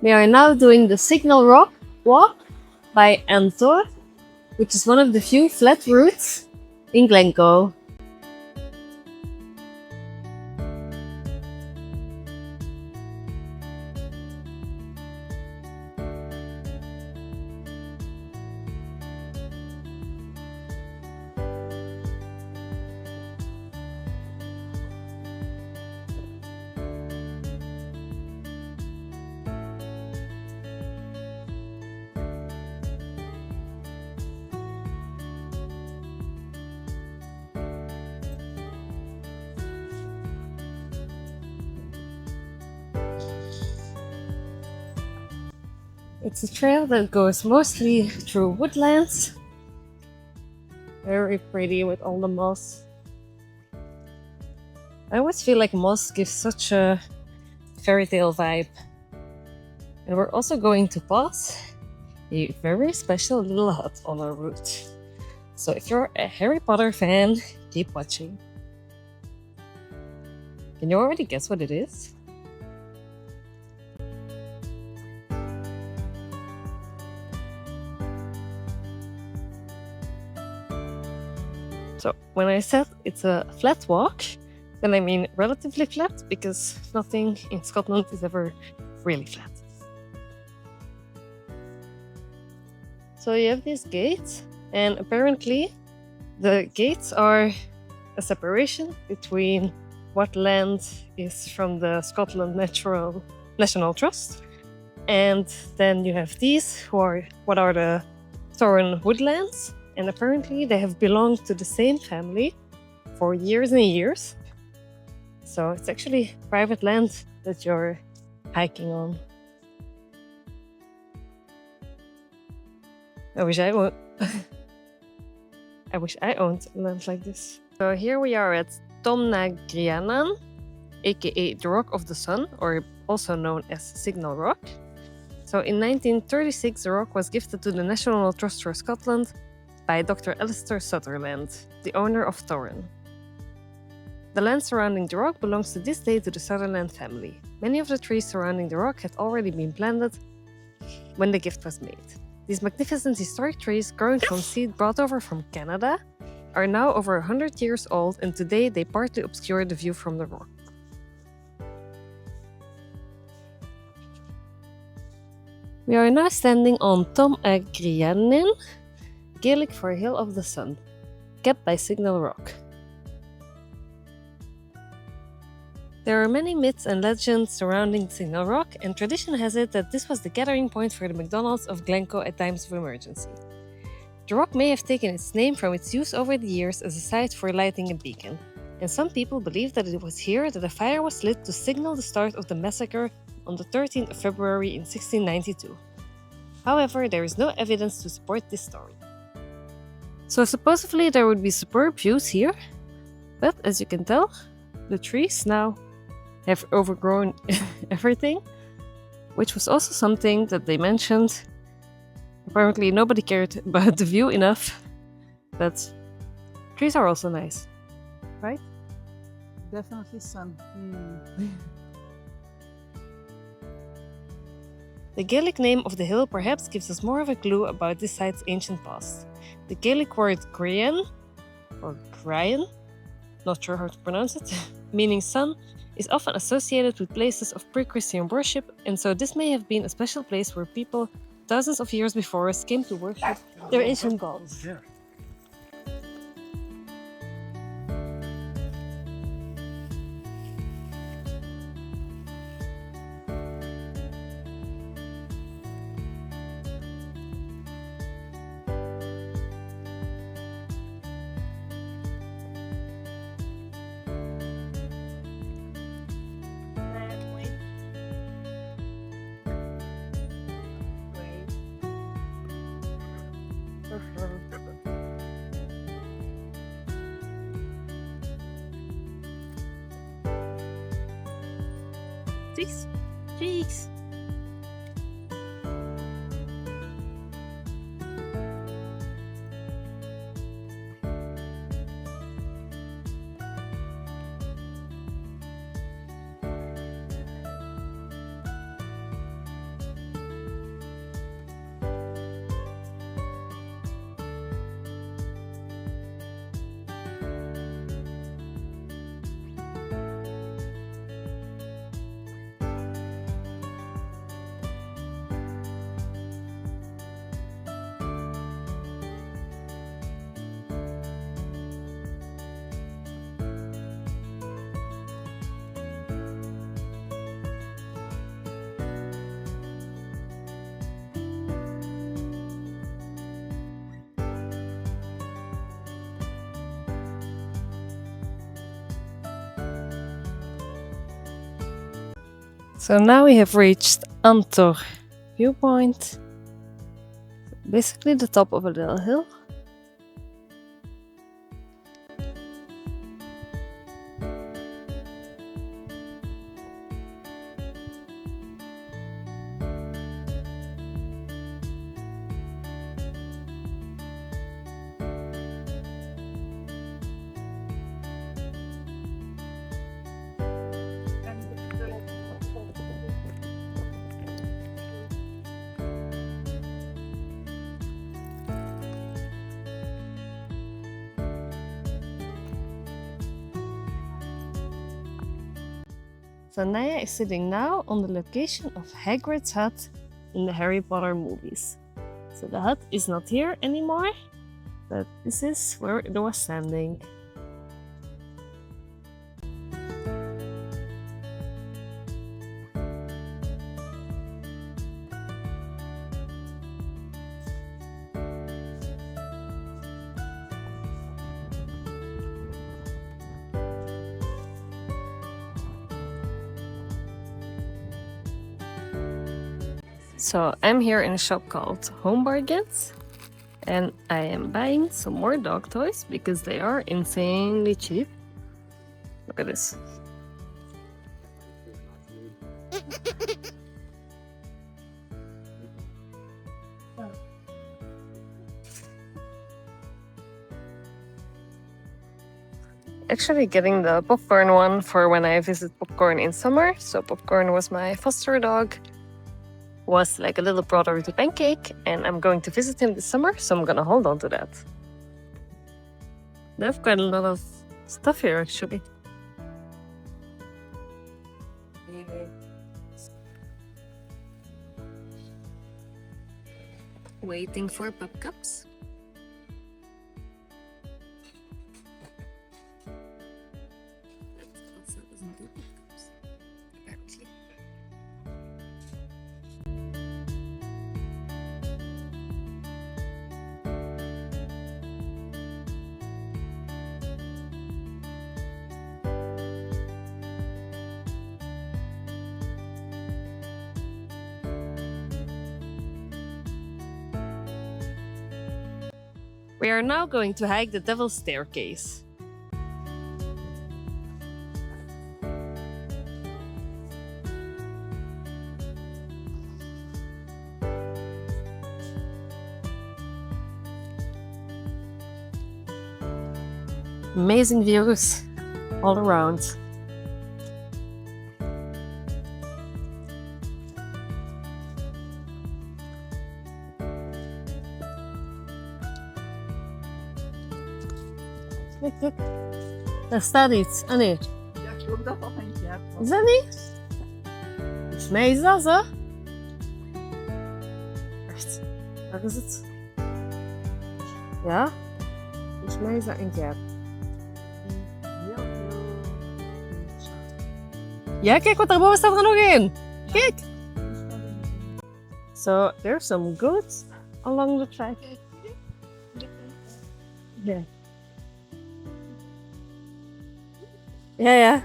We are now doing the Signal Rock walk by Torr, which is one of the few flat routes in Glencoe. It's a trail that goes mostly through woodlands. Very pretty with all the moss. I always feel like moss gives such a fairy tale vibe. And we're also going to pass a very special little hut on our route. So if you're a Harry Potter fan, keep watching. Can you already guess what it is? So when I said it's a flat walk, then I mean relatively flat, because nothing in Scotland is ever really flat. So you have these gates, and apparently the gates are a separation between what land is from the Scotland National Trust, and then you have these who are what are the Torr woodlands, and apparently they have belonged to the same family for years and years. So it's actually private land that you're hiking on. I wish I owned land like this. So here we are at Tomnagrianan, aka the Rock of the Sun, or also known as Signal Rock. So in 1936, the rock was gifted to the National Trust for Scotland by Dr. Alistair Sutherland, the owner of Torr. The land surrounding the rock belongs to this day to the Sutherland family. Many of the trees surrounding the rock had already been planted when the gift was made. These magnificent historic trees, growing from seed brought over from Canada, are now over 100 years old, and today they partly obscure the view from the rock. We are now standing on Tomnagrianan, Gaelic for Hill of the Sun, kept by Signal Rock. There are many myths and legends surrounding Signal Rock, and tradition has it that this was the gathering point for the McDonald's of Glencoe at times of emergency. The rock may have taken its name from its use over the years as a site for lighting a beacon, and some people believe that it was here that a fire was lit to signal the start of the massacre on the 13th of February in 1692. However, there is no evidence to support this story. So supposedly there would be superb views here, but as you can tell, the trees now have overgrown everything, which was also something that they mentioned. Apparently nobody cared about the view enough, but trees are also nice, right? Definitely sun. The Gaelic name of the hill perhaps gives us more of a clue about this site's ancient past. The Gaelic word Grian, or Grian, not sure how to pronounce it, meaning sun, is often associated with places of pre-Christian worship, and so this may have been a special place where people thousands of years before us came to worship their ancient gods. Cheeks. Cheeks. So now we have reached Torr viewpoint. Basically the top of a little hill. So Naya is sitting now on the location of Hagrid's hut in the Harry Potter movies. So the hut is not here anymore, but this is where it was standing. So I'm here in a shop called Home Bargains, and I am buying some more dog toys because they are insanely cheap. Look at this. Actually getting the Popcorn one for when I visit Popcorn in summer. So Popcorn was my foster dog, was like a little brother to Pancake, and I'm going to visit him this summer, so I'm gonna hold on to that. They have quite a lot of stuff here actually. Waiting for pup cups. We are now going to hike the Devil's Staircase. Amazing views all around. Kijk. Daar staat iets. Ah nee. Ja, ik geloof dat dat een geit was. Is dat niet? Volgens mij is dat zo. Echt. Waar is het? Ja. Volgens mij is dat een geit. Heel veel. Ja, kijk wat daarboven staat er nog in. Kijk. So there's some goats along the track. Yeah. Yeah.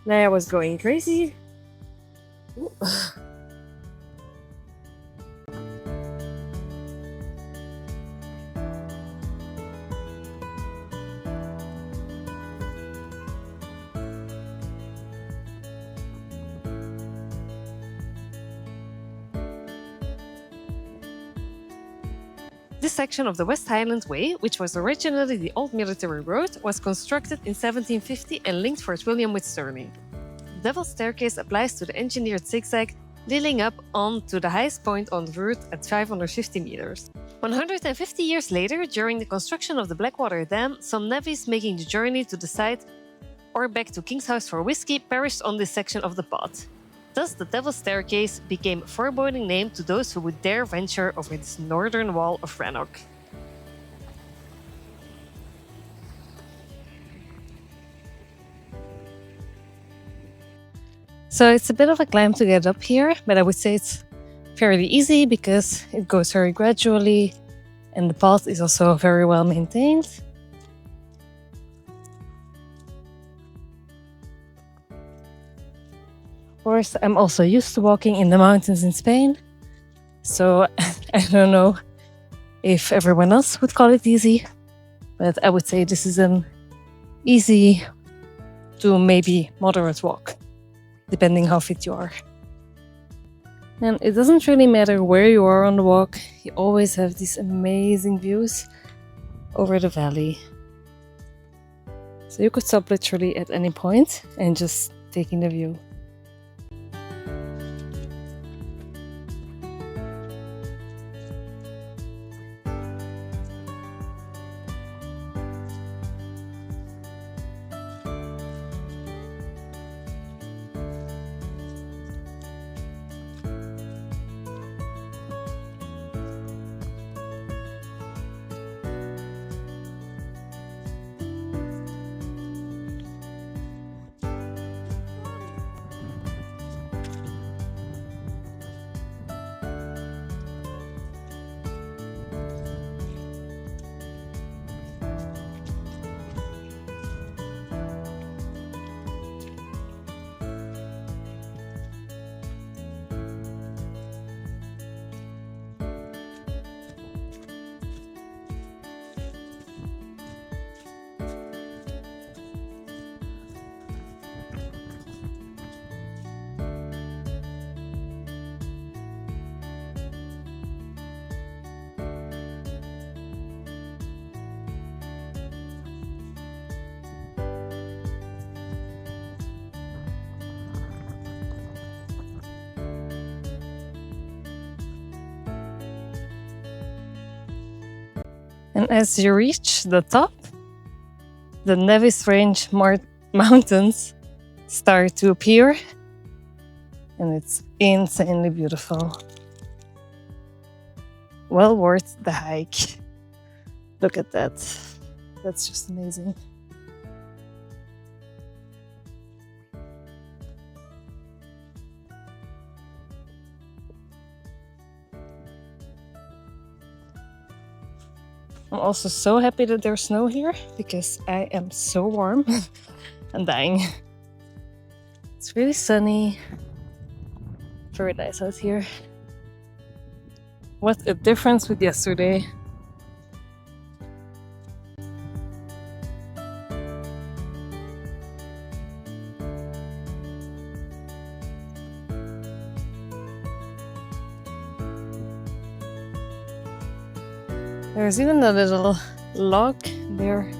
Naya was going crazy. This section of the West Highland Way, which was originally the old military road, was constructed in 1750 and linked Fort William with Stirling. The Devil's Staircase applies to the engineered zigzag leading up on to the highest point on the route at 550 meters. 150 years later, during the construction of the Blackwater Dam, some navvies making the journey to the site or back to King's House for whiskey perished on this section of the path. Thus, the Devil's Staircase became a foreboding name to those who would dare venture over this northern wall of Rannoch. So it's a bit of a climb to get up here, but I would say it's fairly easy because it goes very gradually and the path is also very well maintained. Of course, I'm also used to walking in the mountains in Spain, so I don't know if everyone else would call it easy, but I would say this is an easy to maybe moderate walk, depending how fit you are. And it doesn't really matter where you are on the walk, you always have these amazing views over the valley. So you could stop literally at any point and just take in the view. And as you reach the top, the Nevis Range mountains start to appear, and it's insanely beautiful. Well worth the hike. Look at that. That's just amazing. I'm also so happy that there's snow here because I am so warm. I'm dying. It's really sunny. Very nice out here. What a difference with yesterday. There's even a little log there.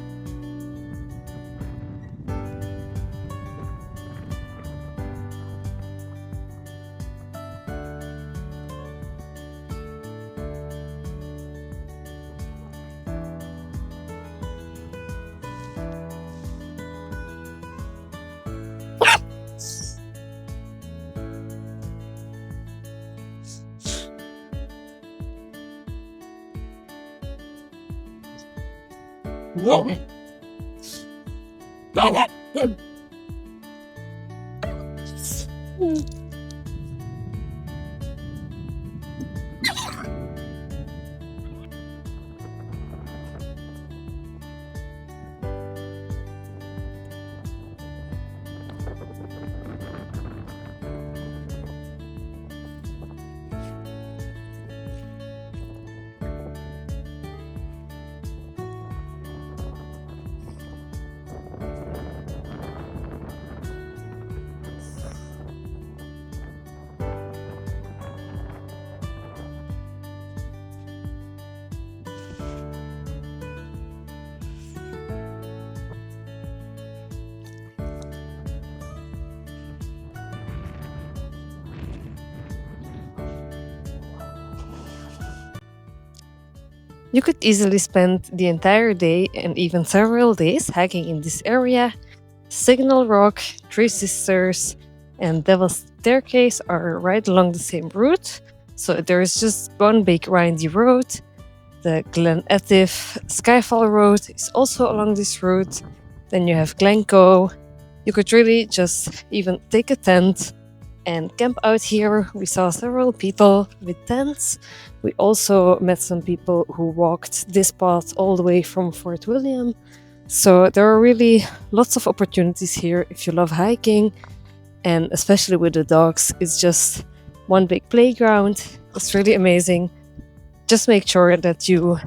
You could easily spend the entire day and even several days hiking in this area. Signal Rock, Three Sisters, and Devil's Staircase are right along the same route. So there is just one big windy road. The Glen Etive Skyfall Road is also along this route. Then you have Glencoe. You could really just even take a tent and camp out here. We saw several people with tents. We also met some people who walked this path all the way from Fort William. So there are really lots of opportunities here if you love hiking. And especially with the dogs, it's just one big playground. It's really amazing. Just make sure that you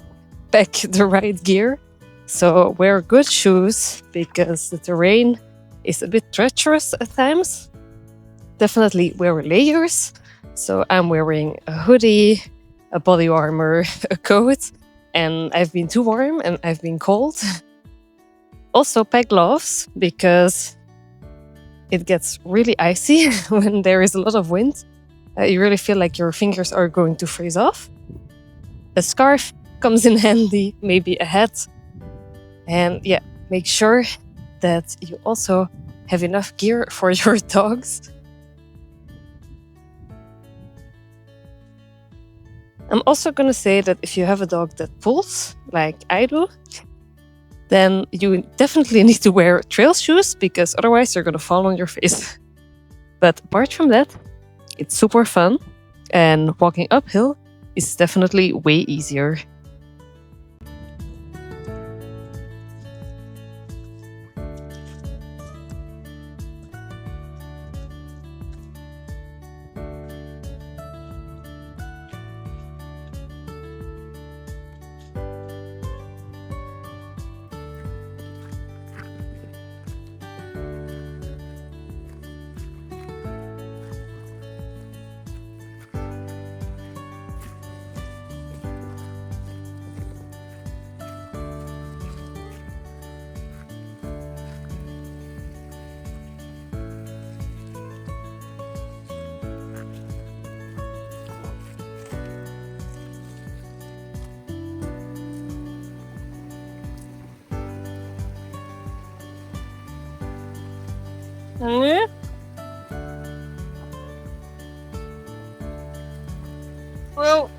pack the right gear. So wear good shoes because the terrain is a bit treacherous at times. Definitely wear layers. So I'm wearing a hoodie, a body armor, a coat, and I've been too warm and I've been cold. Also pack gloves because it gets really icy when there is a lot of wind. You really feel like your fingers are going to freeze off. A scarf comes in handy, maybe a hat. And yeah, make sure that you also have enough gear for your dogs. I'm also going to say that if you have a dog that pulls, like I do, then you definitely need to wear trail shoes because otherwise you're going to fall on your face. But apart from that, it's super fun, and walking uphill is definitely way easier. Well,